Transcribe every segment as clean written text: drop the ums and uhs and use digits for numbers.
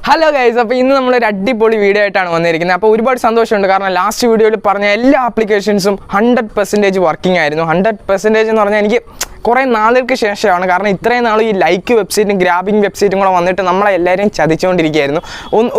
Hello guys, അപ്പോൾ ഇന്ന് നമ്മളൊരു അടിപൊളി വീഡിയോ ആയിട്ടാണ് വന്നിരിക്കുന്നത്. അപ്പോൾ ഒരുപാട് സന്തോഷമുണ്ട്. കാരണം ലാസ്റ്റ് വീഡിയോയിൽ പറഞ്ഞ എല്ലാ ആപ്ലിക്കേഷൻസും 100% വർക്കിംഗ് ആയിരുന്നു. 100% എന്ന് പറഞ്ഞാൽ എനിക്ക് കുറേ നാളുകൾക്ക് ശേഷമാണ്. കാരണം ഇത്രയും നാൾ ഈ ലൈക്ക് വെബ്സൈറ്റും ഗ്രാബിംഗ് വെബ്സൈറ്റും കൂടെ വന്നിട്ട് നമ്മളെ എല്ലാവരെയും ചതിച്ചുകൊണ്ടിരിക്കുകയായിരുന്നു.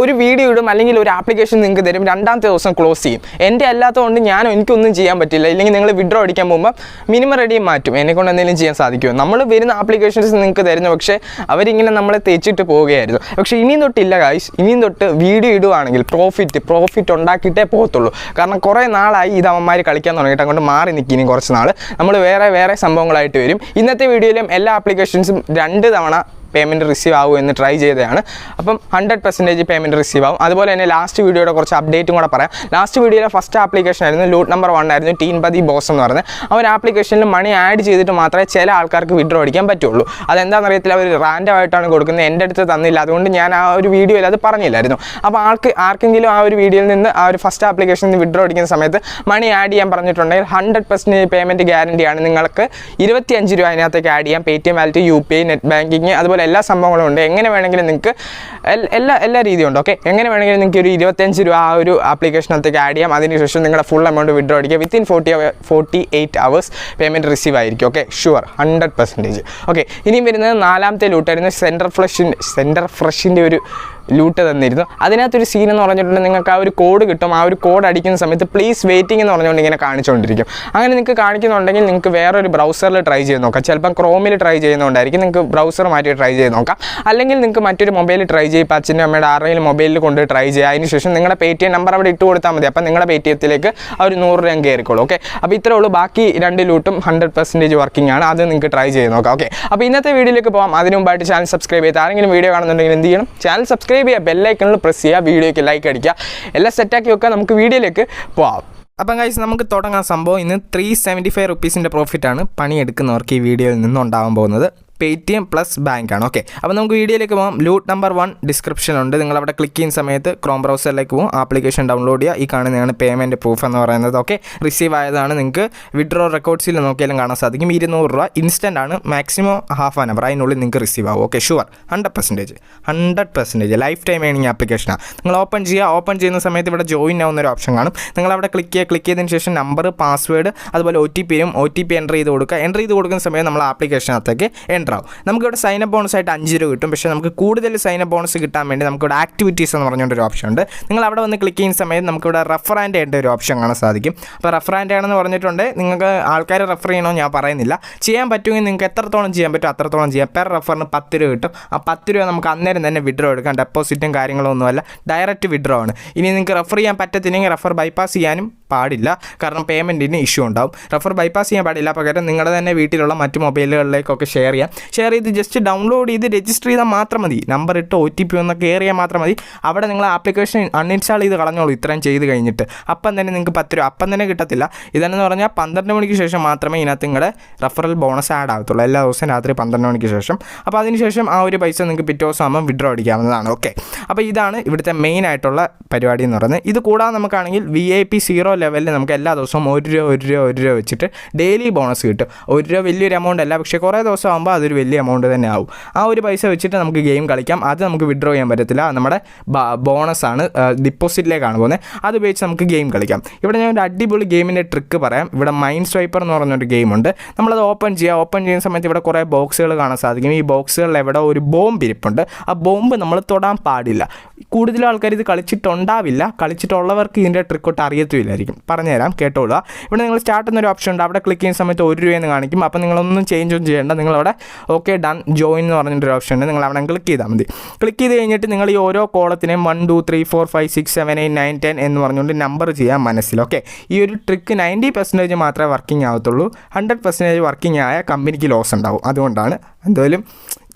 ഒരു വീഡിയോ ഇടും, അല്ലെങ്കിൽ ഒരു ആപ്ലിക്കേഷൻ നിങ്ങൾക്ക് തരും, രണ്ടാമത്തെ ദിവസം ക്ലോസ് ചെയ്യും. എൻ്റെ അല്ലാത്തതുകൊണ്ട് എനിക്കൊന്നും ചെയ്യാൻ പറ്റില്ല. ഇല്ലെങ്കിൽ നിങ്ങൾ വിഡ്രോ അടിക്കാൻ പോകുമ്പോൾ മിനിമം റെഡിയും മാറ്റും. എന്നെക്കൊണ്ട് എന്തെങ്കിലും ചെയ്യാൻ സാധിക്കുമോ? നമ്മൾ വരുന്ന ആപ്ലിക്കേഷൻസ് നിങ്ങൾക്ക് തരുന്നു, പക്ഷേ അവരിങ്ങനെ നമ്മളെ തെച്ചിട്ട് പോവുകയായിരുന്നു. പക്ഷേ ഇനിയും തൊട്ടില്ല ഗായ്സ്, ഇനിയും തൊട്ട് വീഡിയോ ഇടുവാണെങ്കിൽ പ്രോഫിറ്റ് ഉണ്ടാക്കിയിട്ടേ പോകത്തുള്ളൂ. കാരണം കുറേ നാളായി ഇത് അവന്മാർ കളിക്കാൻ തുടങ്ങിയിട്ട് അങ്ങോട്ട് മാറി നിൽക്കി. ഇനി കുറച്ച് നാൾ നമ്മൾ വേറെ സംഭവങ്ങളായിട്ട് വരും. ഇന്നത്തെ വീഡിയോയിലും എല്ലാ ആപ്ലിക്കേഷൻസും 2 തവണ പേയ്മെൻറ്റ് റിസീവ് ആകും എന്ന് ട്രൈ ചെയ്തതാണ്. അപ്പം 100% പേയ്മെൻറ്റ് റിസീവ് ആകും. അതുപോലെ തന്നെ ലാസ്റ്റ് വീഡിയോയുടെ കുറച്ച് അപ്ഡേറ്റും കൂടെ പറയാം. ലാസ്റ്റ് വീഡിയോയിലെ ഫസ്റ്റ് ആപ്ലിക്കേഷൻ ആയിരുന്നു ലൂട്ട് നമ്പർ 1 ആയിരുന്നു, ടീൻപതി ബോസ് എന്ന് പറയുന്നത്. ആ ഒരു ആപ്ലിക്കേഷനിൽ മണി ആഡ് ചെയ്തിട്ട് മാത്രമേ ചില ആൾക്കാർക്ക് വിഡ്രോ അടിക്കാൻ പറ്റുള്ളൂ. അതെന്താണെന്ന് അറിയത്തില്ല, അവർ റാൻഡം ആയിട്ടാണ് കൊടുക്കുന്നത്. എൻ്റെ അടുത്ത് തന്നില്ല, അതുകൊണ്ട് ഞാൻ ആ ഒരു വീഡിയോയിൽ അത് പറഞ്ഞില്ലായിരുന്നു. അപ്പോൾ ആർക്കെങ്കിലും ആ ഒരു വീഡിയോയിൽ നിന്ന് ആ ഒരു ഫസ്റ്റ് ആപ്ലിക്കേഷനിൽ നിന്ന് വിഡ്രോ അടിക്കുന്ന സമയത്ത് മണി ആഡ് ചെയ്യാൻ പറഞ്ഞിട്ടുണ്ടെങ്കിൽ 100% പേയ്മെൻറ്റ് ഗ്യാരണ്ടിയാണ്. നിങ്ങൾക്ക് 25 രൂപ അതിനകത്തേക്ക് ആഡ് ചെയ്യാം. Paytm wallet, UPI, net banking, അതുപോലെ എല്ലാ സംഭവങ്ങളും ഉണ്ട്. എങ്ങനെ വേണമെങ്കിലും നിങ്ങൾക്ക് എല്ലാ രീതിയും ഉണ്ട്. ഓക്കെ, എങ്ങനെ വേണമെങ്കിലും നിങ്ങൾക്ക് ഒരു 25 രൂപ ആ ഒരു ആപ്ലിക്കേഷനകത്തേക്ക് ആഡ് ചെയ്യാം. അതിനുശേഷം നിങ്ങളുടെ ഫുൾ എമൗണ്ട് വിഡ്രോ അടിക്കുക. വിത്തിൻ 48 hours പേയ്മെൻറ്റ് റിസീവ് ആയിരിക്കും. Okay, sure 100%. ഓക്കെ, ഇനിയും വരുന്നത് 4ാമത്തെ ലൂട്ടായിരുന്നു. സെൻറ്റർ ഫ്രഷിൻ്റെ ഒരു ലൂട്ട് തന്നിരുന്നു. അതിനകത്തൊരു സീൻ എന്ന് പറഞ്ഞിട്ടുണ്ടെങ്കിൽ നിങ്ങൾക്ക് ആ ഒരു കോഡ് കിട്ടും. ആ ഒരു കോഡ് അടിക്കുന്ന സമയത്ത് പ്ലീസ് വെയിറ്റിംഗ് എന്ന് പറഞ്ഞുകൊണ്ട് ഇങ്ങനെ കാണിച്ചുകൊണ്ടിരിക്കും. അങ്ങനെ നിങ്ങൾക്ക് കാണിക്കുന്നുണ്ടെങ്കിൽ നിങ്ങൾക്ക് വേറൊരു ബ്രൗസറിൽ ട്രൈ ചെയ്ത് നോക്കാം. ചിലപ്പം ക്രോമിൽ ട്രൈ ചെയ്യുന്നതുകൊണ്ടായിരിക്കും. നിങ്ങൾക്ക് ബ്രൗസർ മാറ്റി ട്രൈ ചെയ്ത് നോക്കാം. അല്ലെങ്കിൽ നിങ്ങൾക്ക് മറ്റൊരു മൊബൈലിൽ ട്രൈ ചെയ്യും. അച്ഛൻ്റെ അമ്മയുടെ ആരെങ്കിലും മൊബൈലിൽ കൊണ്ട് ട്രൈ ചെയ്യുക. അതിനുശേഷം നിങ്ങളുടെ Paytm നമ്പർ അവിടെ ഇട്ട് കൊടുത്താൽ മതി. അപ്പം നിങ്ങളുടെ Paytmത്തിലേക്ക് ആ ഒരു 100 രൂപ കയറിക്കോളൂ. ഓക്കെ, അപ്പോൾ ഇത്രേ ഉള്ളൂ. ബാക്കി 2 ലൂട്ടും 100% വർക്കിംഗ് ആണ്. അത് നിങ്ങൾക്ക് ട്രൈ ചെയ്ത് നോക്കാം. ഓക്കെ, അപ്പോൾ ഇന്നത്തെ വീഡിയോയിലേക്ക് പോകാം. അതിന് മുമ്പായിട്ട് ചാനൽ സബ്സ്ക്രൈബ് ചെയ്ത് ആരെങ്കിലും വീഡിയോ കാണുന്നുണ്ടെങ്കിൽ എന്ത് ചെയ്യണം? ചാനൽ സബ്സ്ക്രൈബ് ചെയ്യുക, ബെല്ലൈക്കണിൽ പ്രസ് ചെയ്യുക, വീഡിയോയ്ക്ക് ലൈക്ക് അടിക്കുക, എല്ലാം സെറ്റാക്കി വെക്കുക. നമുക്ക് വീഡിയോയിലേക്ക് പോകാം. അപ്പം ഗൈസ്, നമുക്ക് തുടങ്ങാൻ. സംഭവം ഇന്ന് 375 റുപ്പീസിൻ്റെ പ്രോഫിറ്റാണ് പണിയെടുക്കുന്നവർക്ക് ഈ വീഡിയോയിൽ നിന്നുണ്ടാകാൻ പോകുന്നത്. Paytm പ്ലസ് ബാങ്കാണ്. ഓക്കെ, അപ്പോൾ നമുക്ക് വീഡിയോയിലേക്ക് പോകാം. Loot number 1 ഡിസ്ക്രിപ്ഷനുണ്ട്. നിങ്ങളവിടെ ക്ലിക്ക് ചെയ്യുന്ന സമയത്ത് ക്രോം ബ്രൗസറിലേക്ക് പോകും, ആപ്ലിക്കേഷൻ ഡൗൺലോഡ് ചെയ്യുക. ഈ കാണുന്നതാണ് പേയ്മെൻറ്റ് പ്രൂഫ് എന്ന് പറയുന്നത്. ഓക്കെ, റിസീവ് ആയതാണ്. നിങ്ങൾക്ക് വിഡ്രോ റെക്കോർഡ്സിൽ നോക്കിയാലും കാണാൻ സാധിക്കും. 200 രൂപ ഇൻസ്റ്റൻ്റ് ആണ്. മാക്സിമം ഹാഫ് ആൻ അവർ അതിനുള്ളിൽ നിങ്ങൾക്ക് റിസീവ് ആവും. Okay, sure 100% life time earning ആപ്ലിക്കേഷനാണ്. നിങ്ങൾ ഓപ്പൺ ചെയ്യുന്ന സമയത്ത് ഇവിടെ ജോയിൻ ആവുന്നൊരു ഓപ്ഷൻ കാണും. നിങ്ങളവിടെ ക്ലിക്ക് ചെയ്തതിന് ശേഷം നമ്പർ, പാസ്വേഡ്, അതുപോലെ OTP എൻ്റർ ചെയ്ത് കൊടുക്കുക. എൻ്റർ ചെയ്ത് കൊടുക്കുന്ന സമയത്ത് നമ്മൾ ആപ്ലിക്കേഷനകത്തേക്ക് എൻ്റർ ആവും. നമുക്കിവിടെ സൈനപ്പ് ബോണസ് ആയിട്ട് 5 രൂപ കിട്ടും. പക്ഷേ നമുക്ക് കൂടുതൽ സൈനപ്പ് ബോണസ് കിട്ടാൻ വേണ്ടി നമുക്കിവിടെ ആക്ടിവിറ്റീസ് എന്ന് പറഞ്ഞൊരു ഓപ്ഷൻ ഉണ്ട്. നിങ്ങൾ അവിടെ വന്ന് ക്ലിക്ക് ചെയ്യുന്ന സമയത്ത് നമുക്കിവിടെ റെഫർ ആൻഡ് ചെയ്യേണ്ട ഒരു ഓപ്ഷൻ കാണാൻ സാധിക്കും. അപ്പോൾ റെഫർ ആൻഡ് ആണെന്ന് പറഞ്ഞിട്ടുണ്ട്. നിങ്ങൾക്ക് ആൾക്കാരെ റെഫർ ചെയ്യണമെന്ന് ഞാൻ പറയുന്നില്ല. ചെയ്യാൻ പറ്റുമെങ്കിൽ നിങ്ങൾക്ക് എത്രത്തോളം ചെയ്യാൻ പറ്റും അത്രത്തോളം ചെയ്യാം. പെർ റെഫറിന് 10 രൂപ കിട്ടും. ആ 10 രൂപ നമുക്ക് അന്നേരം തന്നെ വിഡ്രോ എടുക്കാം. ഡെപ്പോസിറ്റും കാര്യങ്ങളൊന്നുമല്ല, ഡയറക്റ്റ് വിഡ്രോ ആണ്. ഇനി നിങ്ങൾക്ക് റെഫർ ചെയ്യാൻ പറ്റത്തില്ലെങ്കിൽ റെഫർ ബൈപ്പാസ് ചെയ്യാനും പാടില്ല. കാരണം പേയ്മെൻറ്റിന് ഇഷ്യൂ ഉണ്ടാവും. റെഫർ ബൈപ്പാസ് ചെയ്യാൻ പാടില്ല. പകരം നിങ്ങളുടെ തന്നെ വീട്ടിലുള്ള മറ്റ് മൊബൈലുകളിലേക്കൊക്കെ ഷെയർ ചെയ്ത് ജസ്റ്റ് ഡൗൺലോഡ് ചെയ്ത് രജിസ്റ്റർ ചെയ്താൽ മാത്രം മതി. നമ്പർ ഇട്ട് OTP ഒന്ന് കയറിയാൽ മാത്രം മതി. അവിടെ നിങ്ങൾ ആപ്ലിക്കേഷൻ അൺഇൻസ്റ്റാൾ ചെയ്ത് കളഞ്ഞോളൂ. ഇത്രയും ചെയ്ത് കഴിഞ്ഞിട്ട് അപ്പം തന്നെ നിങ്ങൾക്ക് 10 രൂപ അപ്പം തന്നെ കിട്ടത്തില്ല. ഇതെന്ന് പറഞ്ഞാൽ 12 മണിക്ക് ശേഷം മാത്രമേ ഇതിനകത്ത് നിങ്ങളുടെ റെഫറൽ ബോണസ് ആഡ് ആകത്തുള്ളൂ. എല്ലാ ദിവസവും രാത്രി 12 മണിക്ക് ശേഷം. അപ്പോൾ അതിനുശേഷം ആ ഒരു പൈസ നിങ്ങൾക്ക് പിറ്റേ ദിവസം ആകുമ്പോൾ വിഡ്രോ അടിക്കാവുന്നതാണ്. ഓക്കെ, അപ്പോൾ ഇതാണ് ഇവിടുത്തെ മെയിൻ ആയിട്ടുള്ള പരിപാടി എന്ന് പറയുന്നത്. ഇത് കൂടാതെ നമുക്കാണെങ്കിൽ VIP 0 ലെവലിൽ നമുക്ക് എല്ലാ ദിവസവും 1 രൂപ വെച്ചിട്ട് ഡെയിലി ബോണസ് കിട്ടും. 1 രൂപ വലിയൊരു എമൗണ്ട് അല്ല, പക്ഷേ കുറേ ദിവസം ആകുമ്പോൾ അതൊരു വലിയ എമൗണ്ട് തന്നെ ആവും. ആ ഒരു പൈസ വെച്ചിട്ട് നമുക്ക് ഗെയിം കളിക്കാം. അത് നമുക്ക് വിഡ്രോ ചെയ്യാൻ പറ്റത്തില്ല. നമ്മുടെ ബോണസാണ്, ഡിപ്പോസിറ്റിലേക്കാണ് പോകുന്നത്. അത് ഉപയോഗിച്ച് നമുക്ക് ഗെയിം കളിക്കാം. ഇവിടെ ഞാൻ ഒരു അടിപൊളി ഗെയിമിൻ്റെ ട്രിക്ക് പറയാം. ഇവിടെ മൈൻഡ് സ്വൈപ്പർ എന്ന് പറഞ്ഞൊരു ഗെയിമുണ്ട്. നമ്മളത് ഓപ്പൺ ചെയ്യുന്ന സമയത്ത് ഇവിടെ കുറേ ബോക്സുകൾ കാണാൻ സാധിക്കും. ഈ ബോക്സുകളിൽ എവിടെ ഒരു ബോംബ് ഇരിപ്പുണ്ട്. ആ ബോംബ് നമ്മൾ തൊടാൻ പാടില്ല. കൂടുതൽ ആൾക്കാർ ഇത് കളിച്ചിട്ടുണ്ടാവില്ല. കളിച്ചിട്ടുള്ളവർക്ക് ഇതിൻ്റെ ട്രിക്കൊട്ട് അറിയത്തുമില്ലായിരിക്കും. പറഞ്ഞുതരാം, കേട്ടോളുക. ഇവിടെ നിങ്ങൾ സ്റ്റാർട്ട് എന്നൊരു ഓപ്ഷൻ ഉണ്ട്. അവിടെ ക്ലിക്ക് ചെയ്യുന്ന സമയത്ത് 1 രൂപയെന്ന് കാണിക്കും. അപ്പോൾ നിങ്ങളൊന്നും ചേഞ്ച് ഒന്നും ചെയ്യേണ്ട. നിങ്ങളവിടെ ഓക്കെ ഡൺ ജോയിൻ എന്ന് പറഞ്ഞൊരു ഓപ്ഷൻ ഉണ്ട്. നിങ്ങൾ അവിടെ ക്ലിക്ക് ചെയ്താൽ മതി. ക്ലിക്ക് ചെയ്ത് കഴിഞ്ഞിട്ട് നിങ്ങൾ ഈ ഓരോ കോളത്തിനെയും 1 2 3 4 5 6 7 8 9 10 എന്ന് പറഞ്ഞുകൊണ്ട് നമ്പർ ചെയ്യാൻ മനസ്സിൽ. ഓക്കെ, ഈ ഒരു ട്രിക്ക് 90% മാത്രമേ വർക്കിംഗ് ആവത്തുള്ളൂ. 100% വർക്കിംഗ് ആയ കമ്പനിക്ക് ലോസ് ഉണ്ടാവും. അതുകൊണ്ടാണ് എന്തായാലും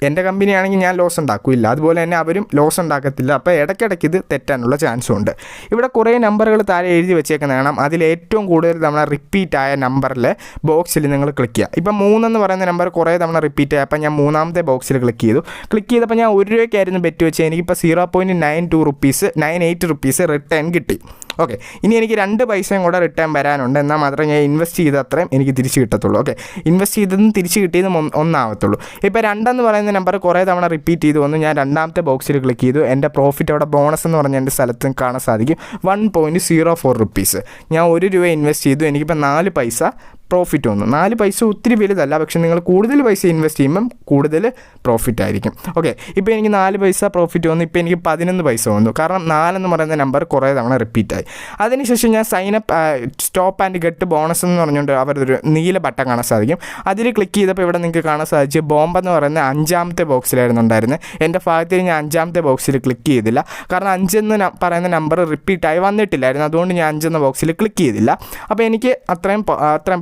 എൻ്റെ കമ്പനിയാണെങ്കിൽ ഞാൻ ലോസ് ഉണ്ടാക്കില്ല, അതുപോലെ തന്നെ അവരും ലോസ് ഉണ്ടാക്കത്തില്ല. അപ്പോൾ ഇടയ്ക്കിടയ്ക്ക് ഇത് തെറ്റാനുള്ള ചാൻസും ഉണ്ട്. ഇവിടെ കുറേ നമ്പറുകൾ താഴെ എഴുതി വെച്ചേക്കുന്ന കാണാം. അതിൽ ഏറ്റവും കൂടുതൽ തവണ റിപ്പീറ്റ് ആയ നമ്പറിൽ ബോക്സിൽ നിങ്ങൾ ക്ലിക്ക് ചെയ്യുക. ഇപ്പം 3 എന്ന് പറയുന്ന നമ്പർ കുറേ തവണ റിപ്പീറ്റ് ആയി. അപ്പോൾ ഞാൻ 3ാമത്തെ ബോക്സിൽ ക്ലിക്ക് ചെയ്തപ്പോൾ ഞാൻ 1 രൂപയ്ക്കായിരുന്നു ബെറ്റ് വെച്ച് എനിക്കിപ്പോൾ 0.92 റുപ്പീസ് 98 റുപ്പീസ് റിട്ടേൺ കിട്ടി. ഓക്കെ, ഇനി എനിക്ക് 2 പൈസയും കൂടെ റിട്ടേൺ വരാനുണ്ട്. എന്നാൽ മാത്രമേ ഞാൻ ഇൻവെസ്റ്റ് ചെയ്ത അത്രയും എനിക്ക് തിരിച്ച് കിട്ടത്തുള്ളൂ. ഓക്കെ, ഇൻവെസ്റ്റ് ചെയ്തതും തിരിച്ച് കിട്ടിയതും ഒന്നാവത്തുള്ളൂ. ഇപ്പോൾ 2 എന്ന് പറയുന്ന നമ്പർ കുറേ തവണ റിപ്പീറ്റ് ചെയ്ത് വന്നു. ഞാൻ രണ്ടാമത്തെ ബോക്സിൽ ക്ലിക്ക് ചെയ്തു. എൻ്റെ പ്രോഫിറ്റ് അവിടെ ബോണസ് എന്ന് പറഞ്ഞ എൻ്റെ സ്ഥലത്ത് കാണാൻ സാധിക്കും 1.04 റുപ്പീസ്. ഞാൻ 1 രൂപ ഇൻവെസ്റ്റ് ചെയ്തു, എനിക്കിപ്പോൾ 4 പൈസ പ്രോഫിറ്റ് വന്നു. 4 പൈസ ഒത്തിരി വലുതല്ല, പക്ഷേ നിങ്ങൾ കൂടുതൽ പൈസ ഇൻവെസ്റ്റ് ചെയ്യുമ്പം കൂടുതൽ പ്രോഫിറ്റ് ആയിരിക്കും. ഓക്കെ, ഇപ്പോൾ എനിക്ക് 4 പൈസ പ്രോഫിറ്റ് വന്നു, ഇപ്പോൾ എനിക്ക് 11 പൈസ വന്നു. കാരണം 4 എന്ന് പറയുന്ന നമ്പർ കുറേ തവണ റിപ്പീറ്റായി. അതിനുശേഷം ഞാൻ sign up stop and get bonus എന്ന് പറഞ്ഞുകൊണ്ട് അവരൊരു നീല ബട്ടൺ കാണാൻ സാധിക്കും. അതിൽ ക്ലിക്ക് ചെയ്തപ്പോൾ ഇവിടെ നിങ്ങൾക്ക് കാണാൻ സാധിച്ചു ബോംബ് എന്ന് പറയുന്ന 5ാമത്തെ ബോക്സിലായിരുന്നു ഉണ്ടായിരുന്നത്. എൻ്റെ ഭാഗത്തിൽ ഞാൻ 5ാമത്തെ ബോക്സിൽ ക്ലിക്ക് ചെയ്തില്ല, കാരണം 5 എന്ന് പറയുന്ന നമ്പർ റിപ്പീറ്റായി വന്നിട്ടില്ലായിരുന്നു. അതുകൊണ്ട് ഞാൻ 5 എന്ന ബോക്സിൽ ക്ലിക്ക് ചെയ്തില്ല. അപ്പോൾ എനിക്ക് അത്രയും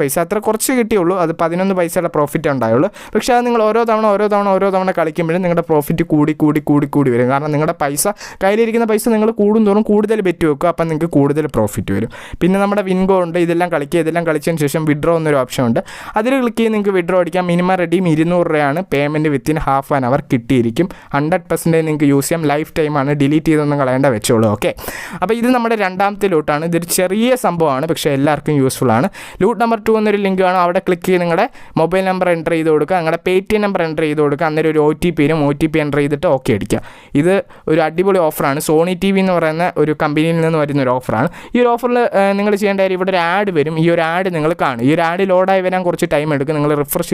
പൈസ അത്ര കുറച്ച് കിട്ടിയുള്ളൂ. അത് 11 പൈസയുടെ പ്രോഫിറ്റ് ഉണ്ടായുള്ളൂ. പക്ഷേ അത് നിങ്ങൾ ഓരോ തവണ കളിക്കുമ്പോഴും നിങ്ങളുടെ പ്രോഫിറ്റ് കൂടി വരും. കാരണം നിങ്ങളുടെ പൈസ കയ്യിലിരിക്കുന്ന പൈസ നിങ്ങൾ കൂടുന്തോറും കൂടുതൽ ബെറ്റ് വെക്കുക, അപ്പം നിങ്ങൾക്ക് കൂടുതൽ പ്രോഫിറ്റ് വരും. പിന്നെ നമ്മുടെ വിൻഗോ ഉണ്ട്, ഇതെല്ലാം കളിച്ചതിന് ശേഷം വിഡ്രോ എന്നൊരു ഓപ്ഷൻ ഉണ്ട്. അതിൽ ക്ലിക്ക് ചെയ്ത് നിങ്ങൾക്ക് വിഡ്രോ അടിക്കാം. മിനിമം റെഡീം 200 രൂപയാണ്. Payment within half an hour കിട്ടിയിരിക്കും. 100% നിങ്ങൾക്ക് യൂസ് ചെയ്യാം. ലൈഫ് ടൈമാണ്, ഡിലീറ്റ് ചെയ്തൊന്നും കളയേണ്ട വെച്ചോളൂ. ഓക്കെ, അപ്പോൾ ഇത് നമ്മുടെ 2ാമത്തെ ലൂട്ടാണ്. ഇതൊരു ചെറിയ സംഭവമാണ്, പക്ഷേ എല്ലാവർക്കും യൂസ്ഫുൾ ആണ്. ലൂട്ട് നമ്പർ 2 എന്നൊരു ലിങ്ക് ആണ്. അവിടെ ക്ലിക്ക് ചെയ്ത് നിങ്ങളുടെ മൊബൈൽ നമ്പർ എൻ്റർ ചെയ്ത് കൊടുക്കുക, നിങ്ങളുടെ Paytm നമ്പർ എൻ്റർ ചെയ്ത് കൊടുക്കുക. അന്നേരം ഒരു OTP വരും. OTP എൻ്റർ ചെയ്തിട്ട് ഓക്കെ അടിക്കുക. ഇത് ഒരു അടിപൊളി ഓഫറാണ്. സോണി TV എന്ന് പറയുന്ന ഒരു കമ്പനിയിൽ നിന്ന് വരുന്ന ഒരു ഓഫറാണ്. ഈ ഒരു ഓഫറിൽ നിങ്ങൾ ചെയ്യേണ്ട കാര്യം, ഇവിടെ ഒരു ആഡ് വരും. ഈ ഒരു ആഡ് നിങ്ങൾ കാണും. ഈ ഒരു ആഡ് ലോഡായി വരാൻ കുറച്ച് ടൈം എടുക്കും. നിങ്ങൾ റിഫ്രഷ്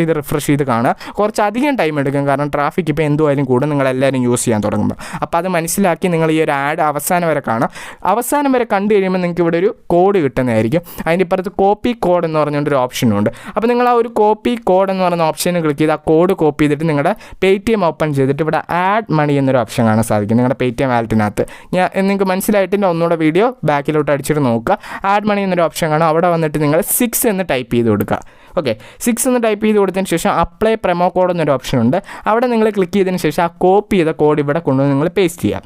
ചെയ്ത് കാണുക. കുറച്ചധികം ടൈം എടുക്കും, കാരണം ട്രാഫിക് ഇപ്പോൾ എന്തുമായാലും കൂടും നിങ്ങളെല്ലാവരും യൂസ് ചെയ്യാൻ തുടങ്ങുമ്പോൾ. അപ്പോൾ അത് മനസ്സിലാക്കി നിങ്ങൾ ഈ ഒരു ആഡ് അവസാനം വരെ കാണാം. അവസാനം വരെ കണ്ടു കഴിയുമ്പോൾ നിങ്ങൾക്ക് ഇവിടെ ഒരു കോഡ് കിട്ടുന്നതായിരിക്കും. അതിൻ്റെ ഇപ്പുറത്ത് കോപ്പി കോഡ് എന്ന് പറഞ്ഞുകൊണ്ടൊരു ഓപ്ഷനുണ്ട്. അപ്പോൾ നിങ്ങൾ ആ ഒരു കോപ്പി കോഡ് എന്ന് പറയുന്ന ഓപ്ഷന് ക്ലിക്ക് ചെയ്ത് ആ കോഡ് കോപ്പി ചെയ്തിട്ട് നിങ്ങളുടെ Paytm ഓപ്പൺ ചെയ്തിട്ട് ഇവിടെ ആഡ് മണി എന്നൊരു ഓപ്ഷൻ കാണാൻ സാധിക്കും നിങ്ങളുടെ Paytm വാലറ്റിനകത്ത്. നിങ്ങൾക്ക് മനസ്സിലായിട്ടില്ല, ഒന്നുകൂടെ വീഡിയോ ബാക്കിലോട്ട് അടിച്ചിട്ട് നോക്കുക. ആഡ് മണി എന്നൊരു ഓപ്ഷൻ കാണും. അവിടെ വന്നിട്ട് നിങ്ങൾ 6 എന്ന് ടൈപ്പ് ചെയ്ത് കൊടുക്കുക. ഓക്കെ, 6 എന്ന് ടൈപ്പ് ചെയ്ത് കൊടുത്തതിന് ശേഷം അപ്ലൈ പ്രൊമോ കോഡ് എന്നൊരു ഓപ്ഷൻ ഉണ്ട്. അവിടെ നിങ്ങൾ ക്ലിക്ക് ചെയ്തതിന് ശേഷം ആ കോപ്പി ചെയ്ത കോഡ് ഇവിടെ കൊണ്ടുവന്ന് നിങ്ങൾ പേസ്റ്റ് ചെയ്യാം.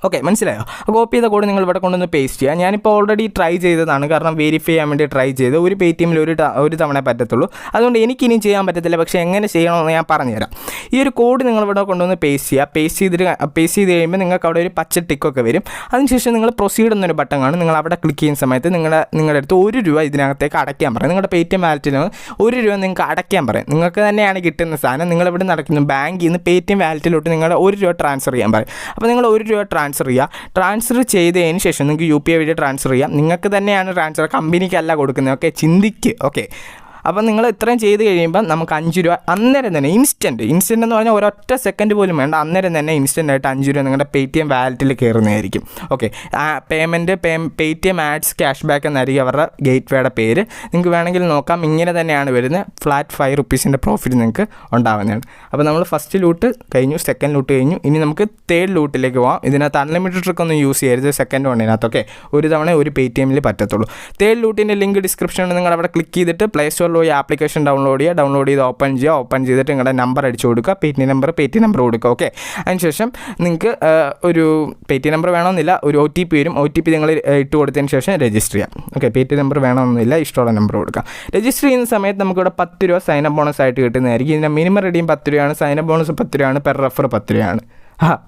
ഓക്കെ, മനസ്സിലായോ? കോപ്പി ചെയ്ത കോഡ് നിങ്ങൾ ഇവിടെ കൊണ്ടുവന്ന് പേസ്റ്റ് ചെയ്യുക. ഞാനിപ്പോൾ ഓൾറെഡി ട്രൈ ചെയ്തതാണ്, കാരണം വെരിഫൈ ചെയ്യാൻ വേണ്ടി ട്രൈ ചെയ്ത് ഒരു Paytmൽ ഒരു തവണ പറ്റത്തുള്ളൂ. അതുകൊണ്ട് എനിക്കിനി ചെയ്യാൻ പറ്റത്തില്ല. പക്ഷേ എങ്ങനെ ചെയ്യണമെന്ന് ഞാൻ പറഞ്ഞുതരാം. ഈ ഒരു കോഡ് നിങ്ങൾ ഇവിടെ കൊണ്ടുവന്ന് പേസ്റ്റ് ചെയ്യുക. പേസ്റ്റ് ചെയ്ത് കഴിയുമ്പോൾ നിങ്ങൾക്ക് അവിടെ ഒരു പച്ച ടിക്കൊക്കെ വരും. അതിനുശേഷം നിങ്ങൾ പ്രൊസീഡ് എന്നൊരു ബട്ടൺ കാണും. നിങ്ങൾ അവിടെ ക്ലിക്ക് ചെയ്യുന്ന സമയത്ത് നിങ്ങളുടെ അടുത്ത് 1 രൂപ ഇതിനകത്തേക്ക് അടയ്ക്കാൻ പറയും. നിങ്ങളുടെ Paytm വാലറ്റിൽ 1 രൂപ നിങ്ങൾക്ക് അടയ്ക്കാൻ പറയും. നിങ്ങൾക്ക് തന്നെയാണ് കിട്ടുന്ന സാധനം. നിങ്ങളിവിടെ നടക്കുന്നു ബാങ്കിൽ നിന്ന് Paytm വാലറ്റിലോട്ട് നിങ്ങളുടെ 1 രൂപ ട്രാൻസ്ഫർ ചെയ്യാൻ പറയും. അപ്പോൾ നിങ്ങൾ 1 രൂപ ട്രാൻസ്ഫർ ചെയ്തതിന് ശേഷം നിങ്ങൾക്ക് UPI വഴി ട്രാൻസ്ഫർ ചെയ്യാം. നിങ്ങൾക്ക് തന്നെയാണ് ട്രാൻസ്ഫർ, കമ്പനിക്കല്ല കൊടുക്കുന്നത്. ഓക്കെ, ചിന്തിക്ക്. ഓക്കെ, അപ്പോൾ നിങ്ങൾ ഇത്രയും ചെയ്ത് കഴിയുമ്പോൾ നമുക്ക് 5 രൂപ അന്നേരം തന്നെ ഇൻസ്റ്റൻറ്റ് എന്ന് പറഞ്ഞാൽ ഒരൊറ്റ സെക്കൻഡ് പോലും വേണ്ട, അന്നേരം തന്നെ ഇൻസ്റ്റൻ്റായിട്ട് 5 രൂപ നിങ്ങളുടെ Paytm വാലറ്റിൽ കയറുന്നതായിരിക്കും. Okay, Paytm ads cash back എന്നായിരിക്കും അവരുടെ ഗേറ്റ് വേയുടെ പേര്. നിങ്ങൾക്ക് വേണമെങ്കിൽ നോക്കാം. ഇങ്ങനെ തന്നെയാണ് വരുന്നത്. ഫ്ലാറ്റ് 5 റുപ്പീസിൻ്റെ പ്രോഫിറ്റ് നിങ്ങൾക്ക് ഉണ്ടാകുന്നതാണ്. അപ്പോൾ നമ്മൾ ഫസ്റ്റ് ലൂട്ട് കഴിഞ്ഞു, സെക്കൻഡ് ലൂട്ട് കഴിഞ്ഞു. ഇനി നമുക്ക് തേർഡ് ലൂട്ടിലേക്ക് പോകാം. ഇതിനകത്ത് അൺലിമിറ്റഡ് ട്രിക്ക് ഒന്നും യൂസ് ചെയ്യരുത്. സെക്കൻഡ് വണ്ണിനകത്ത് ഓക്കെ, ഒരു തവണ ഒരു Paytmൽ പറ്റത്തുള്ളൂ. തേർഡ് ലൂട്ടിൻ്റെ ലിങ്ക് ഡിസ്ക്രിപ്ഷനിൽ നിങ്ങൾ അവിടെ ക്ലിക്ക് ചെയ്തിട്ട് പ്ലേ സ്റ്റോറിൽ പോയി ആപ്ലിക്കേഷൻ ഡൗൺലോഡ് ചെയ്ത് ഓപ്പൺ ചെയ്തിട്ട് നിങ്ങളുടെ നമ്പർ അടിച്ചു കൊടുക്കുക. Paytm നമ്പർ കൊടുക്കുക. ഓക്കെ, അതിനുശേഷം നിങ്ങൾക്ക് ഒരു Paytm നമ്പർ വേണമെന്നില്ല, ഒരു OTP വരും. OTP നിങ്ങൾ ഇട്ട് കൊടുത്തതിന് ശേഷം രജിസ്റ്റർ ചെയ്യാം. ഓക്കെ, Paytm നമ്പർ വേണമെന്നില്ല, ഇഷ്ടമുള്ള നമ്പർ കൊടുക്കാം. രജിസ്റ്റർ ചെയ്യുന്ന സമയത്ത് നമുക്കിവിടെ 10 രൂപ സൈനപ്പ് ബോണസ് ആയിട്ട് കിട്ടുന്നതായിരിക്കും. ഇതിൻ്റെ മിനിമം റെഡീം 10 രൂപയാണ്, സൈനപ്പ് ബോണസ് 10 രൂപയാണ്, പെർ റെഫർ 10 രൂപയാണ്.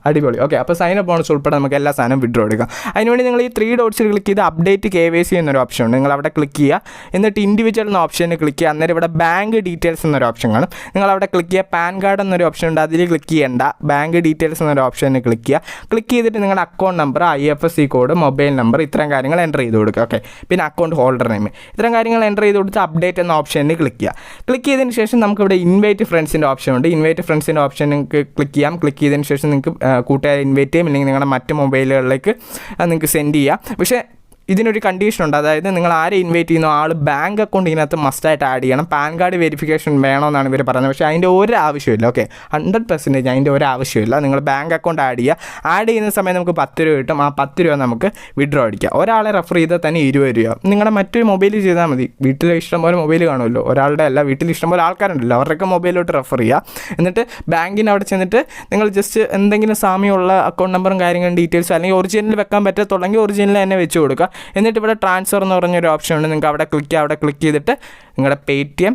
അടിപൊളി. ഓക്കെ, അപ്പോൾ സൈനപ്പ് ബോണസ് ഉൾപ്പെടെ നമുക്ക് എല്ലാ സാധനവും വിഡ്രോ എടുക്കാം. അതിനുവേണ്ടി നിങ്ങൾ ഈ 3 ഡോട്ട്സിൽ ക്ലിക്ക് ചെയ്ത് അപ്ഡേറ്റ് KYC എന്നൊരു ഓപ്ഷൻ ഉണ്ട്. നിങ്ങൾ അവിടെ ക്ലിക്ക് ചെയ്യുക. എന്നിട്ട് ഇൻഡിവിജ്വൽ എന്ന ഓപ്ഷനിൽ ക്ലിക്ക് ചെയ്യുക. അന്നേരം ഇവിടെ ബാങ്ക് ഡീറ്റെയിൽസ് എന്നൊരു ഓപ്ഷൻ കാണും. നിങ്ങൾ അവിടെ ക്ലിക്ക് ചെയ്യുക. പാൻ കാർഡ് എന്നൊരു ഓപ്ഷൻ ഉണ്ട്, അതിൽ ക്ലിക്ക് ചെയ്യേണ്ട. ബാങ്ക് ഡീറ്റെയിൽസ് എന്നൊരു ഓപ്ഷനിൽ ക്ലിക്ക് ചെയ്യുക. ക്ലിക്ക് ചെയ്തിട്ട് നിങ്ങളുടെ account number, IFSC code, mobile number, ഇത്തരം കാര്യങ്ങൾ എൻ്റർ ചെയ്ത് കൊടുക്കുക. ഓക്കെ, പിന്നെ അക്കൗണ്ട് ഹോൾഡർ നെയിം, ഇത്തരം കാര്യങ്ങൾ എൻ്റർ ചെയ്ത് കൊടുത്ത് അപ്ഡേറ്റ് എന്ന ഓപ്ഷനിൽ ക്ലിക്ക് ചെയ്യുക. ക്ലിക്ക് ചെയ്തതിന് ശേഷം നമുക്കിവിടെ ഇൻവൈറ്റ് ഫ്രണ്ട്സിൻ്റെ ഓപ്ഷൻ ഉണ്ട്. ഇൻവൈറ്റ് ഫ്രണ്ട്സിൻ്റെ ഓപ്ഷൻ നിങ്ങൾക്ക് ക്ലിക്ക് ചെയ്യാം. ക്ലിക്ക് ചെയ്തതിന് ശേഷം നിങ്ങൾക്ക് കൂട്ടുകാർ ഇൻവൈറ്റ് ചെയ്യും, ഇല്ലെങ്കിൽ നിങ്ങളുടെ മറ്റ് മൊബൈലുകളിലേക്ക് നിങ്ങൾക്ക് സെൻഡ് ചെയ്യാം. പക്ഷേ ഇതിനൊരു കണ്ടീഷൻ ഉണ്ട്. അതായത് നിങ്ങൾ ആരെ ഇൻവൈറ്റ് ചെയ്യുന്ന ആൾ ബാങ്ക് അക്കൗണ്ട് ഇതിനകത്ത് മസ്റ്റായിട്ട് ആഡ് ചെയ്യണം. പാൻ കാർഡ് വെരിഫിക്കേഷൻ വേണമെന്നാണ് ഇവർ പറയുന്നത്. പക്ഷേ അതിൻ്റെ ഒരു ആവശ്യമില്ല. ഓക്കെ, 100% അതിൻ്റെ ഒരു ആവശ്യമില്ല. നിങ്ങൾ ബാങ്ക് അക്കൗണ്ട് ആഡ് ചെയ്യുന്ന സമയം നമുക്ക് 10 രൂപ കിട്ടും. ആ 10 രൂപ നമുക്ക് വിഡ്രോ അടിക്കാം. ഒരാളെ റെഫർ ചെയ്താൽ തന്നെ 20 രൂപ. നിങ്ങളുടെ മറ്റൊരു മൊബൈലിൽ ചെയ്താൽ മതി. വീട്ടിൽ ഇഷ്ടംപോലെ മൊബൈൽ കാണുമല്ലോ, ഒരാളുടെ അല്ല, വീട്ടിൽ ഇഷ്ടംപോലെ ആൾക്കാരുണ്ടല്ലോ, അവരുടെയൊക്കെ മൊബൈലിലോട്ട് റെഫർ ചെയ്യുക. എന്നിട്ട് ബാങ്കിന് അവിടെ ചെന്നിട്ട് നിങ്ങൾ ജസ്റ്റ് എന്തെങ്കിലും സാമ്യമുള്ള അക്കൗണ്ട് നമ്പറും കാര്യങ്ങളും ഡീറ്റെയിൽസ്, അല്ലെങ്കിൽ ഒറിജിനൽ വെക്കാൻ പറ്റത്തുള്ളെങ്കിൽ ഒറിജിനൽ തന്നെ വെച്ച് കൊടുക്കുക. എന്നിട്ട് ഇവിടെ ട്രാൻസ്ഫർ എന്ന് പറഞ്ഞൊരു ഓപ്ഷൻ ഉണ്ട്. നിങ്ങൾക്ക് അവിടെ ക്ലിക്ക് ചെയ്തിട്ട് നിങ്ങളുടെ Paytm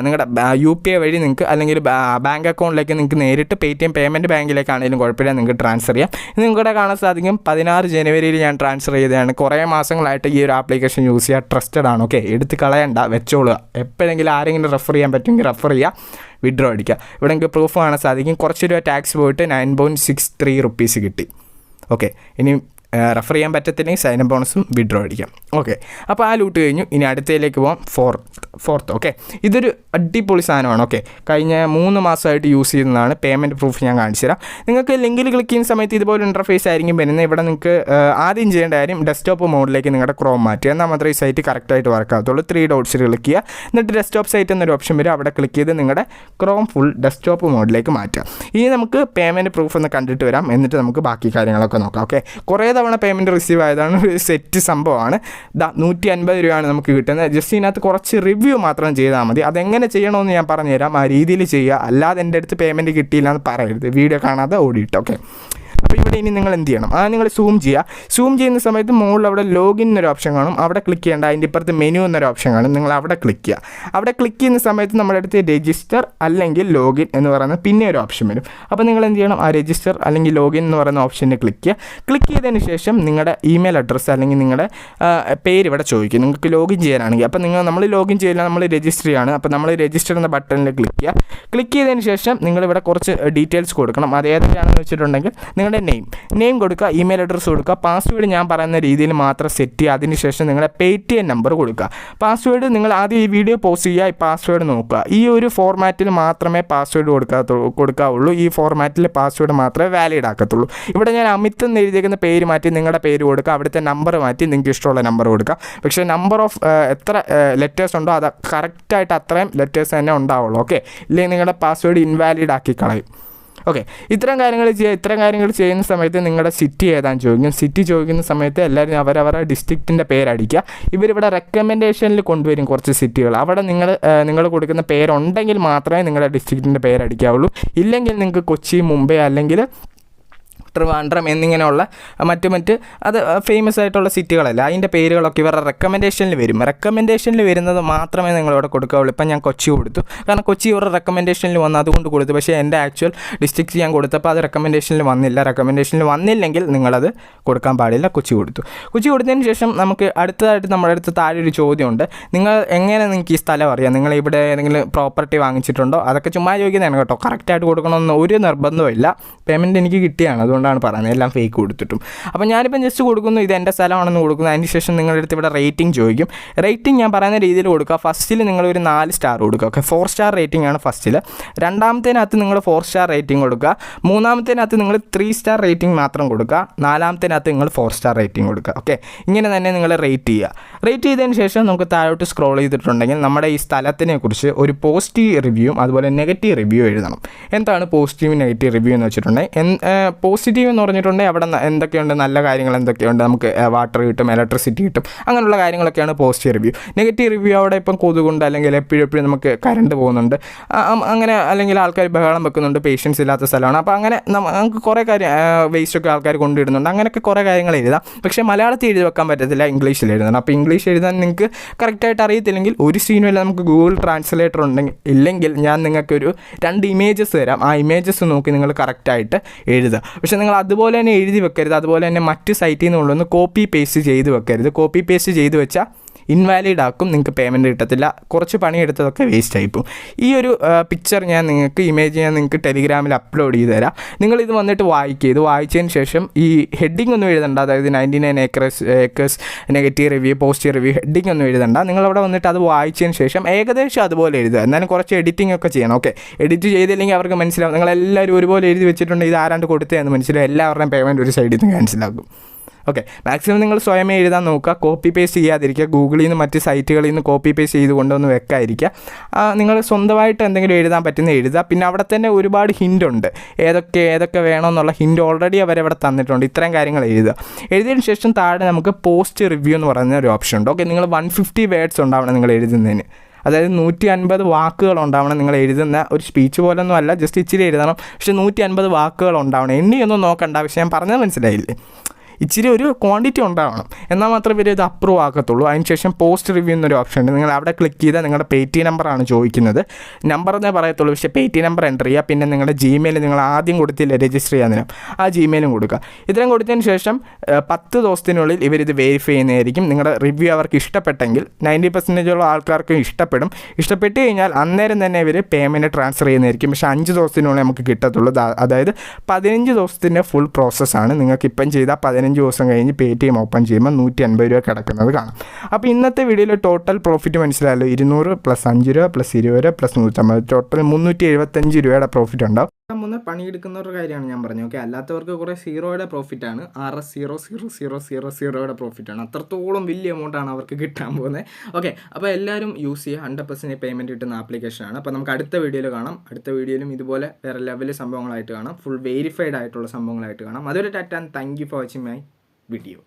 നിങ്ങളുടെ UPI വഴി നിങ്ങൾക്ക് അല്ലെങ്കിൽ ബാങ്ക് അക്കൗണ്ടിലേക്ക് നിങ്ങൾക്ക് നേരിട്ട് Paytm പേയ്മെൻറ്റ് ബാങ്കിലേക്കാണെങ്കിലും കുഴപ്പമില്ല, നിങ്ങൾക്ക് ട്രാൻസ്ഫർ ചെയ്യാം. ഇത് നിങ്ങളുടെ കാണാൻ സാധിക്കും. 16 ജനുവരിയിൽ ഞാൻ ട്രാൻസ്ഫർ ചെയ്തതാണ്. കുറേ മാസങ്ങളായിട്ട് ഈ ഒരു ആപ്ലിക്കേഷൻ യൂസ് ചെയ്യുക, ട്രസ്റ്റഡ് ആണ്. ഓക്കെ, എടുത്ത് കളയണ്ട, വെച്ചോളുക. എപ്പോഴെങ്കിലും ആരെങ്കിലും റെഫർ ചെയ്യാൻ പറ്റുമെങ്കിൽ റെഫർ ചെയ്യുക, വിഡ്രോ അടിക്കുക. ഇവിടെ നിങ്ങൾക്ക് പ്രൂഫ് കാണാൻ സാധിക്കും. കുറച്ച് രൂപ ടാക്സ് പോയിട്ട് 9.63 റുപ്പീസ് കിട്ടി. ഓക്കെ, ഇനി റെഫർ ചെയ്യാൻ പറ്റത്തില്ലെങ്കിൽ സൈൻ അപ്പ് ബോണസും വിഡ്രോ അടിക്കാം. ഓക്കെ, അപ്പോൾ ആ ലൂട്ട് കഴിഞ്ഞു. ഇനി അടുത്തതിലേക്ക് പോകാം. ഫോർത്ത്. ഓക്കെ, ഇതൊരു അടിപൊളി സാധനമാണ്. ഓക്കെ, കഴിഞ്ഞ 3 മാസമായിട്ട് യൂസ് ചെയ്യുന്നതാണ്. പേയ്മെൻറ്റ് പ്രൂഫ് ഞാൻ കാണിച്ചു തരാം. നിങ്ങൾക്ക് ലിങ്കിൽ ക്ലിക്ക് ചെയ്യുന്ന സമയത്ത് ഇതുപോലെ ഇൻ്റർഫേസ് ആയിരിക്കും വരുന്നത്. ഇവിടെ നിങ്ങൾക്ക് ആദ്യം ചെയ്യേണ്ട കാര്യം ഡെസ്ക്ടോപ്പ് മോഡിലേക്ക് നിങ്ങളുടെ ക്രോം മാറ്റുക. എന്നാൽ മാത്രമേ ഈ സൈറ്റ് കറക്റ്റായിട്ട് വർക്ക് ആകത്തുള്ളൂ. 3 ഡോട്ട്സിൽ ക്ലിക്ക് ചെയ്യുക. എന്നിട്ട് ഡെസ്ക്ടോപ്പ് സൈറ്റ് എന്നൊരു ഓപ്ഷൻ വരും. അവിടെ ക്ലിക്ക് ചെയ്ത് നിങ്ങളുടെ ക്രോം ഫുൾ ഡെസ്ക്ടോപ്പ് മോഡിലേക്ക് മാറ്റുക. ഇനി നമുക്ക് പേയ്മെൻറ്റ് പ്രൂഫ് ഒന്ന് കണ്ടിട്ട് വരാം. എന്നിട്ട് നമുക്ക് ബാക്കി കാര്യങ്ങളൊക്കെ നോക്കാം. ഓക്കെ, കുറേ തവണ പേയ്മെൻറ്റ് റിസീവ് ആയതാണ്. ഒരു സെറ്റ് സംഭവമാണ്. 150 രൂപയാണ് നമുക്ക് കിട്ടുന്നത്. ജസ്റ്റ് ഇതിനകത്ത് കുറച്ച് റിവ്യൂ മാത്രം ചെയ്താൽ മതി. അതെങ്ങനെ ചെയ്യണമെന്ന് ഞാൻ പറഞ്ഞുതരാം. ആ രീതിയിൽ ചെയ്യുക. അല്ലാതെ എൻ്റെ അടുത്ത് പേയ്മെൻറ്റ് കിട്ടിയില്ല എന്ന് പറയരുത്. വീഡിയോ കാണാതെ ഓടിയിട്ട്. ഓക്കെ, അപ്പോൾ ഇവിടെ ഇനി നിങ്ങൾ എന്ത് ചെയ്യണം? നിങ്ങൾ സൂം ചെയ്യുന്ന സമയത്ത് മുകളിൽ അവിടെ ലോഗിൻ എന്നൊരു ഓപ്ഷൻ കാണും. അവിടെ ക്ലിക്ക് ചെയ്യേണ്ട. അതിൻ്റെ ഇപ്പുറത്ത് മെനു എന്നൊരു ഓപ്ഷൻ കാണും. നിങ്ങൾ അവിടെ ക്ലിക്ക് ചെയ്യുക. അവിടെ ക്ലിക്ക് ചെയ്യുന്ന സമയത്ത് നമ്മുടെ അടുത്ത് രജിസ്റ്റർ അല്ലെങ്കിൽ ലോഗിൻ എന്ന് പറയുന്ന പിന്നെ ഒരു ഓപ്ഷൻ വരും. അപ്പോൾ നിങ്ങൾ എന്ത് ചെയ്യണം? ആ രജിസ്റ്റർ അല്ലെങ്കിൽ ലോഗിൻ എന്ന് പറയുന്ന ഓപ്ഷനിൽ ക്ലിക്ക് ചെയ്യുക. ക്ലിക്ക് ചെയ്തതിന് ശേഷം നിങ്ങളുടെ ഇമെയിൽ അഡ്രസ്സ് അല്ലെങ്കിൽ നിങ്ങളുടെ പേര് ഇവിടെ ചോദിക്കും. നിങ്ങൾക്ക് ലോഗിൻ ചെയ്യാനാണെങ്കിൽ. അപ്പോൾ നമ്മൾ ലോഗിൻ ചെയ്യില്ല, നമ്മൾ രജിസ്റ്റർ ചെയ്യാണ്. അപ്പോൾ നമ്മൾ രജിസ്റ്റർ എന്ന ബട്ടണിൽ ക്ലിക്ക് ചെയ്യുക. ക്ലിക്ക് ചെയ്തതിന് ശേഷം നിങ്ങളിവിടെ കുറച്ച് ഡീറ്റെയിൽസ് കൊടുക്കണം. അത് ഏതൊക്കെയാണെന്ന് വെച്ചിട്ടുണ്ടെങ്കിൽ നിങ്ങളുടെ നെയിം കൊടുക്കുക, ഇമെയിൽ അഡ്രസ്സ് കൊടുക്കുക, പാസ്വേഡ് ഞാൻ പറയുന്ന രീതിയിൽ മാത്രം സെറ്റ് ചെയ്യുക. അതിനുശേഷം നിങ്ങളുടെ Paytm നമ്പർ കൊടുക്കുക. പാസ്വേഡ് നിങ്ങൾ ആദ്യം ഈ വീഡിയോ പോസ്റ്റ് ചെയ്യുക, ഈ പാസ്വേഡ് നോക്കുക. ഈ ഒരു ഫോർമാറ്റിൽ മാത്രമേ പാസ്വേഡ് കൊടുക്കാവുള്ളൂ. ഈ ഫോർമാറ്റിൽ പാസ്വേഡ് മാത്രമേ വാലിഡ് ആക്കത്തുള്ളൂ. ഇവിടെ ഞാൻ അമിത് എന്ന് എഴുതിയിരിക്കുന്ന പേര് മാറ്റി നിങ്ങളുടെ പേര് കൊടുക്കുക. അവിടുത്തെ നമ്പർ മാറ്റി നിങ്ങൾക്ക് ഇഷ്ടമുള്ള നമ്പർ കൊടുക്കുക. പക്ഷേ നമ്പർ ഓഫ് എത്ര ലെറ്റേഴ്സ് ഉണ്ടോ അത് കറക്റ്റായിട്ട് അത്രയും ലെറ്റേഴ്സ് തന്നെ ഉണ്ടാവുള്ളൂ. ഓക്കെ, ഇല്ലെങ്കിൽ നിങ്ങളുടെ പാസ്വേഡ് ഇൻവാലിഡ് ആക്കി കളയും. ഓക്കെ, ഇത്തരം കാര്യങ്ങൾ ചെയ്യുന്ന സമയത്ത് നിങ്ങളുടെ സിറ്റി ഏതാണെന്ന് ചോദിക്കും. സിറ്റി ചോദിക്കുന്ന സമയത്ത് എല്ലാവരും അവരവരുടെ ഡിസ്ട്രിക്റ്റിൻ്റെ പേരടിക്കുക. ഇവരിവിടെ റെക്കമെൻഡേഷനിൽ കൊണ്ടുവരും കുറച്ച് സിറ്റികൾ. അവിടെ നിങ്ങൾ കൊടുക്കുന്ന പേരുണ്ടെങ്കിൽ മാത്രമേ നിങ്ങളുടെ ഡിസ്ട്രിക്റ്റിൻ്റെ പേരടിക്കാവുള്ളൂ. ഇല്ലെങ്കിൽ നിങ്ങൾക്ക് കൊച്ചി, മുംബൈ അല്ലെങ്കിൽ ട്രിവാൻഡ്രം എന്നിങ്ങനെയുള്ള മറ്റ് അത് ഫേമസ് ആയിട്ടുള്ള സിറ്റികളല്ല. അതിൻ്റെ പേരുകളൊക്കെ ഇവരുടെ റെക്കമെൻഡേഷനിൽ വരും. റെക്കമെൻഡേഷനിൽ വരുന്നത് മാത്രമേ നിങ്ങളിവിടെ കൊടുക്കാവുള്ളൂ. ഇപ്പം ഞാൻ കൊച്ചി കൊടുത്തു, കാരണം കൊച്ചി ഇവരുടെ റെക്കമെൻഡേഷനിൽ വന്നു, അതുകൊണ്ട് കൊടുത്തു. പക്ഷേ എൻ്റെ ആക്ച്വൽ ഡിസ്ട്രിക്റ്റ് ഞാൻ കൊടുത്തപ്പോൾ അത് റെക്കമെൻഡേഷനിൽ വന്നില്ല. റെക്കമെൻഡേഷനിൽ വന്നില്ലെങ്കിൽ നിങ്ങളത് കൊടുക്കാൻ പാടില്ല. കൊച്ചി കൊടുത്തതിന് ശേഷം നമുക്ക് അടുത്തതായിട്ട് നമ്മുടെ അടുത്ത് താഴെ ഒരു ചോദ്യമുണ്ട്. നിങ്ങൾക്ക് ഈ സ്ഥലം അറിയാം? നിങ്ങൾ ഇവിടെ ഏതെങ്കിലും പ്രോപ്പർട്ടി വാങ്ങിച്ചിട്ടുണ്ടോ? അതൊക്കെ ചുമ്മാ ചോദിക്കുന്നതാണ് കേട്ടോ. കറക്റ്റായിട്ട് കൊടുക്കണമെന്ന് ഒരു നിർബന്ധമില്ല. പേയ്മെൻറ്റ് എനിക്ക് കിട്ടിയാണ്, അതുകൊണ്ടാണ് പറയുന്നത്. എല്ലാം ഫേക്ക് കൊടുത്തിട്ടും. അപ്പോൾ ഞാനിപ്പം ജസ്റ്റ് കൊടുക്കുന്നു, ഇത് എൻ്റെ സ്ഥലമാണെന്ന് കൊടുക്കുന്നു. അതിന് ശേഷം നിങ്ങളുടെ അടുത്ത് ഇവിടെ റേറ്റിംഗ് ചോദിക്കും. റേറ്റിംഗ് ഞാൻ പറയുന്ന രീതിയിൽ കൊടുക്കുക. ഫസ്റ്റിൽ നിങ്ങളൊരു 4 സ്റ്റാർ കൊടുക്കുക. ഓക്കെ, 4 സ്റ്റാർ റേറ്റിംഗ് ആണ് ഫസ്റ്റിൽ. രണ്ടാമത്തേനകത്ത് നിങ്ങൾ 4 സ്റ്റാർ റേറ്റിംഗ് കൊടുക്കുക. മൂന്നാമത്തേനകത്ത് നിങ്ങൾ 3 സ്റ്റാർ റേറ്റിംഗ് മാത്രം കൊടുക്കുക. നാലാമത്തേനകത്ത് നിങ്ങൾ 4 സ്റ്റാർ റേറ്റിംഗ് കൊടുക്കുക. ഓക്കെ, ഇങ്ങനെ തന്നെ നിങ്ങൾ റേറ്റ് ചെയ്യുക. റേറ്റ് ചെയ്തതിന് ശേഷം നമുക്ക് താഴോട്ട് സ്ക്രോൾ ചെയ്തിട്ടുണ്ടെങ്കിൽ നമ്മുടെ ഈ സ്ഥലത്തിനെ കുറിച്ച് ഒരു പോസിറ്റീവ് റിവ്യൂവും അതുപോലെ നെഗറ്റീവ് റിവ്യൂ എഴുതണം. എന്താണ് പോസിറ്റീവ് നെഗറ്റീവ് റിവ്യൂ എന്ന് വെച്ചിട്ടുണ്ടെങ്കിൽ പോസിറ്റീവ് എന്ന് പറഞ്ഞിട്ടുണ്ടെങ്കിൽ അവിടെ എന്തൊക്കെയുണ്ട്, നല്ല കാര്യങ്ങൾ എന്തൊക്കെയുണ്ട്, നമുക്ക് വാട്ടർ കിട്ടും, ഇലക്ട്രിസിറ്റി കിട്ടും, അങ്ങനെയുള്ള കാര്യങ്ങളൊക്കെയാണ് പോസിറ്റീവ് റിവ്യൂ. നെഗറ്റീവ് റിവ്യൂ അവിടെ ഇപ്പം കൊതുകുണ്ട്, അല്ലെങ്കിൽ എപ്പോഴും നമുക്ക് കറണ്ട് പോകുന്നുണ്ട്, അങ്ങനെ അല്ലെങ്കിൽ ആൾക്കാർ ബഹളം വെക്കുന്നുണ്ട്, പേഷ്യൻസ് ഇല്ലാത്ത സ്ഥലമാണ്. അപ്പോൾ അങ്ങനെ നമുക്ക് കുറേ കാര്യം വേസ്റ്റൊക്കെ ആൾക്കാർ കൊണ്ടിടുന്നുണ്ട്. അങ്ങനെയൊക്കെ കുറേ കാര്യങ്ങൾ എഴുതാം. പക്ഷേ മലയാളത്തിൽ എഴുതി വെക്കാൻ പറ്റത്തില്ല, ഇംഗ്ലീഷിൽ എഴുതണം. അപ്പോൾ ഇംഗ്ലീഷ് എഴുതാൻ നിങ്ങൾക്ക് കറക്റ്റായിട്ട് അറിയത്തില്ലെങ്കിൽ ഒരു സീനുമില്ല, നമുക്ക് ഗൂഗിൾ ട്രാൻസ്ലേറ്റർ ഇല്ലെങ്കിൽ ഞാൻ നിങ്ങൾക്കൊരു 2 ഇമേജസ് തരാം. ആ ഇമേജസ് നോക്കി നിങ്ങൾ കറക്റ്റായിട്ട് എഴുതുക. പക്ഷേ നിങ്ങൾ അതുപോലെ തന്നെ എഴുതി വെക്കരുത്. അതുപോലെ തന്നെ മറ്റ് സൈറ്റിൽ നിന്നുള്ളൊന്ന് കോപ്പി പേസ്റ്റ് ചെയ്ത് വെക്കരുത്. കോപ്പി പേസ്റ്റ് ചെയ്ത് വെച്ചാൽ ഇൻവാലിഡ് ആക്കും, നിങ്ങൾക്ക് പേയ്മെൻറ്റ് കിട്ടത്തില്ല, കുറച്ച് പണിയെടുത്തതൊക്കെ വേസ്റ്റ് ആയിപ്പോവും. ഈ ഒരു പിക്ചർ ഇമേജ് ഞാൻ നിങ്ങൾക്ക് ടെലിഗ്രാമിൽ അപ്ലോഡ് ചെയ്ത് തരാം. നിങ്ങളിത് വന്നിട്ട് വായിക്കുക. ഇത് വായിച്ചതിന് ശേഷം ഈ ഹെഡിങ് ഒന്നും എഴുതണ്ട. അതായത് 99 acres negative review, positive review, heading ഒന്നും എഴുതണ്ട. നിങ്ങളവിടെ വന്നിട്ട് അത് വായിച്ചതിന് ശേഷം ഏകദേശം അതുപോലെ എഴുതുക. എന്നാലും കുറച്ച് എഡിറ്റിംഗ് ഒക്കെ ചെയ്യണം. ഓക്കെ, എഡിറ്റ് ചെയ്തില്ലെങ്കിൽ അവർക്ക് മനസ്സിലാവും. നിങ്ങളെല്ലാവരും ഒരുപോലെ എഴുതി വെച്ചിട്ടുണ്ട്, ഇത് ആരാണ്ട് കൊടുത്തതെന്ന് മനസ്സിലാവും. എല്ലാവരുടെയും പേയ്മെൻറ്റ് ഒരു സൈഡിൽ നിന്ന് മനസ്സിലാക്കും. ഓക്കെ, മാക്സിമം നിങ്ങൾ സ്വയമേ എഴുതാൻ നോക്കുക. കോപ്പി പേസ്റ്റ് ചെയ്യാതിരിക്കുക. ഗൂഗിളിൽ നിന്ന് മറ്റ് സൈറ്റുകളിൽ നിന്ന് കോപ്പി പേസ്റ്റ് ചെയ്ത് കൊണ്ടുവന്ന് വെക്കാതിരിക്കുക. നിങ്ങൾ സ്വന്തമായിട്ട് എന്തെങ്കിലും എഴുതാൻ പറ്റുന്ന എഴുതുക. പിന്നെ അവിടെ തന്നെ ഒരുപാട് ഹിൻ്റ് ഉണ്ട്, ഏതൊക്കെ വേണമെന്നുള്ള ഹിൻ്റ് ഓൾറെഡി അവരവിടെ തന്നിട്ടുണ്ട്. ഇത്രയും കാര്യങ്ങൾ എഴുതിയതിന് ശേഷം താഴെ നമുക്ക് പോസ്റ്റ് റിവ്യൂ എന്ന് പറയുന്ന ഒരു ഓപ്ഷൻ ഉണ്ട്. ഓക്കെ, നിങ്ങൾ 150 വേർഡ്സ് ഉണ്ടാവണം നിങ്ങൾ എഴുതുന്നതിന്. അതായത് 150 വാക്കുകൾ ഉണ്ടാവണം. നിങ്ങൾ എഴുതുന്ന ഒരു സ്പീച്ച് പോലൊന്നും അല്ല, ജസ്റ്റ് ഇച്ചിരി എഴുതണം. പക്ഷേ 150 വാക്കുകൾ ഉണ്ടാവണം. എണ്ണിയൊന്നും നോക്കണ്ട. പക്ഷേ ഞാൻ പറഞ്ഞത് മനസ്സിലായില്ലേ? ഇച്ചിരി ഒരു ക്വാണ്ടിറ്റി ഉണ്ടാവണം, എന്നാൽ മാത്രമേ ഇവർ ഇത് അപ്രൂവ് ആക്കത്തുള്ളൂ. അതിനുശേഷം പോസ്റ്റ് റിവ്യൂ എന്നൊരു ഓപ്ഷൻ ഉണ്ട്. നിങ്ങൾ അവിടെ ക്ലിക്ക് ചെയ്താൽ നിങ്ങളുടെ Paytm നമ്പറാണ് ചോദിക്കുന്നത്. നമ്പർ എന്നേ പറയത്തുള്ളൂ, പക്ഷേ Paytm നമ്പർ എൻ്റർ ചെയ്യുക. പിന്നെ നിങ്ങളുടെ Gmail നിങ്ങൾ ആദ്യം കൊടുത്തില്ല രജിസ്റ്റർ ചെയ്യാൻ നേരം, ആ Gmail കൊടുക്കുക. ഇത്രയും കൊടുത്തതിന് ശേഷം 10 ദിവസത്തിനുള്ളിൽ ഇവരിത് വെരിഫൈ ചെയ്യുന്നതായിരിക്കും. നിങ്ങളുടെ റിവ്യൂ അവർക്ക് ഇഷ്ടപ്പെട്ടെങ്കിൽ 90% ആൾക്കാർക്ക് ഇഷ്ടപ്പെട്ട് കഴിഞ്ഞാൽ അന്നേരം തന്നെ ഇവർ പേയ്മെൻറ്റ് ട്രാൻസ്ഫർ ചെയ്യുന്നതായിരിക്കും. പക്ഷേ 5 ദിവസത്തിനുള്ളിൽ നമുക്ക് കിട്ടത്തുള്ളൂ. അതായത് 15 ദിവസത്തിൻ്റെ ഫുൾ പ്രോസസ്സാണ്. നിങ്ങൾക്ക് ഇപ്പം ചെയ്താൽ 15 ദിവസം കഴിഞ്ഞ് Paytm ഓപ്പൺ ചെയ്യുമ്പോൾ 150 രൂപ കിടക്കുന്നത് കാണാം. അപ്പോൾ ഇന്നത്തെ വീഡിയോയിൽ ടോട്ടൽ പ്രോഫിറ്റ് മനസ്സിലായല്ലോ. 200 + 5 രൂപ + 20 രൂപ + 150, ടോട്ടൽ 375 രൂപയുടെ പ്രോഫിറ്റ് ഉണ്ടാവും. പണിയെടുക്കുന്നവരുടെ കാര്യമാണ് ഞാൻ പറഞ്ഞത്. ഓക്കെ, അല്ലാത്തവർക്ക് കുറേ സീറോയുടെ പ്രോഫിറ്റാണ്, RS000000യുടെ പ്രോഫിറ്റാണ്. അത്രത്തോളം വലിയ എമൗണ്ടാണ് അവർക്ക് കിട്ടാൻ പോകുന്നത്. ഓക്കെ, അപ്പോൾ എല്ലാവരും യൂസ് ചെയ്യുക. 100% പേയ്മെൻറ്റ് കിട്ടുന്ന ആപ്ലിക്കേഷനാണ്. അപ്പോൾ നമുക്ക് അടുത്ത വീഡിയോയിൽ കാണാം. അടുത്ത വീഡിയോയിലും ഇതുപോലെ വേറെ ലെവൽ സംഭവങ്ങളായിട്ട് കാണാം, ഫുൾ വെരിഫൈഡ് ആയിട്ടുള്ള സംഭവങ്ങളായിട്ട് കാണാം. അതൊരു Tata, thank you for watching my video.